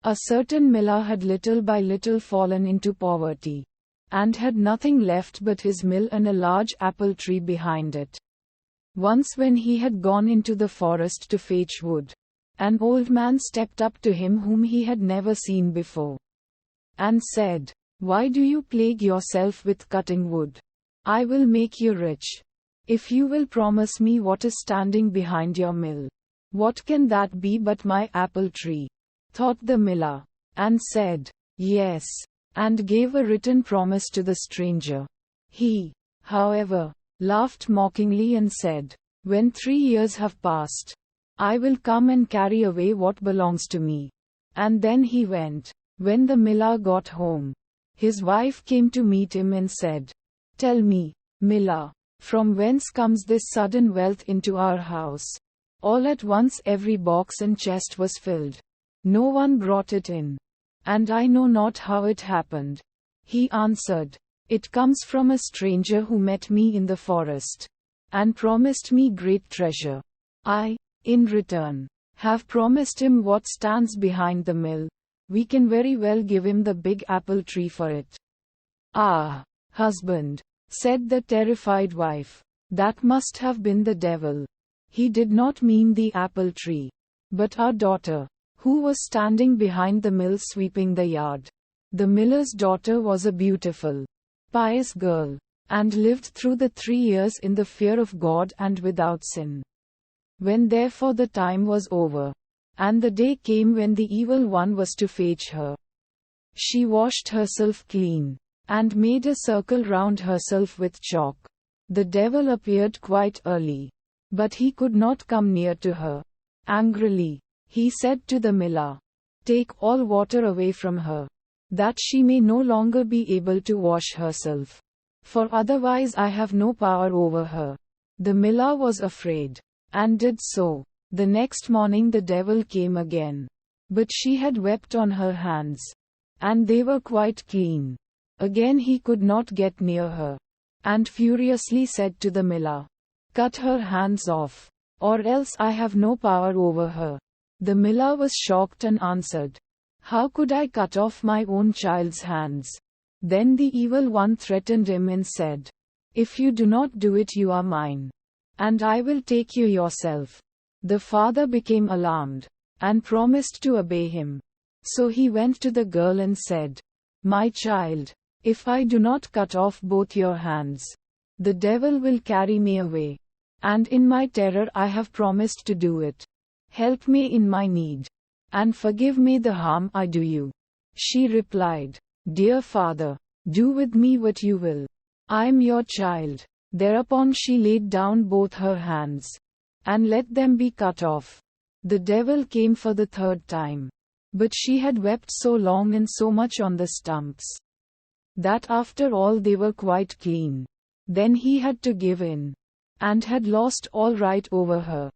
A certain miller had little by little fallen into poverty, and had nothing left but his mill and a large apple tree behind it. Once when he had gone into the forest to fetch wood, an old man stepped up to him whom he had never seen before, and said, "Why do you plague yourself with cutting wood? I will make you rich, if you will promise me what is standing behind your mill." "What can that be but my apple tree?" thought the miller, and said, "Yes," and gave a written promise to the stranger. He, however, laughed mockingly and said, "When 3 years have passed, I will come and carry away what belongs to me." And then he went. When the miller got home, his wife came to meet him and said, "Tell me, miller, from whence comes this sudden wealth into our house?" All at once every box and chest was filled. No one brought it in, and I know not how it happened. He answered, "It comes from a stranger who met me in the forest, and promised me great treasure. I, in return, have promised him what stands behind the mill. We can very well give him the big apple tree for it." "Ah, husband," said the terrified wife, "that must have been the devil. He did not mean the apple tree, but our daughter, who was standing behind the mill sweeping the yard." The miller's daughter was a beautiful, pious girl, and lived through the 3 years in the fear of God and without sin. When therefore the time was over, and the day came when the evil one was to fetch her, she washed herself clean, and made a circle round herself with chalk. The devil appeared quite early, but he could not come near to her. Angrily, he said to the miller, "Take all water away from her, that she may no longer be able to wash herself, for otherwise I have no power over her." The miller was afraid, and did so. The next morning the devil came again, but she had wept on her hands, and they were quite clean. Again he could not get near her, and furiously said to the miller, "Cut her hands off, or else I have no power over her." The miller was shocked and answered, "How could I cut off my own child's hands?" Then the evil one threatened him and said, "If you do not do it, you are mine, and I will take you yourself." The father became alarmed, and promised to obey him. So he went to the girl and said, "My child, if I do not cut off both your hands, the devil will carry me away, and in my terror I have promised to do it. Help me in my need, and forgive me the harm I do you." She replied, "Dear father, do with me what you will. I am your child." Thereupon she laid down both her hands, and let them be cut off. The devil came for the 3rd time, but she had wept so long and so much on the stumps, that after all they were quite clean. Then he had to give in, and had lost all right over her.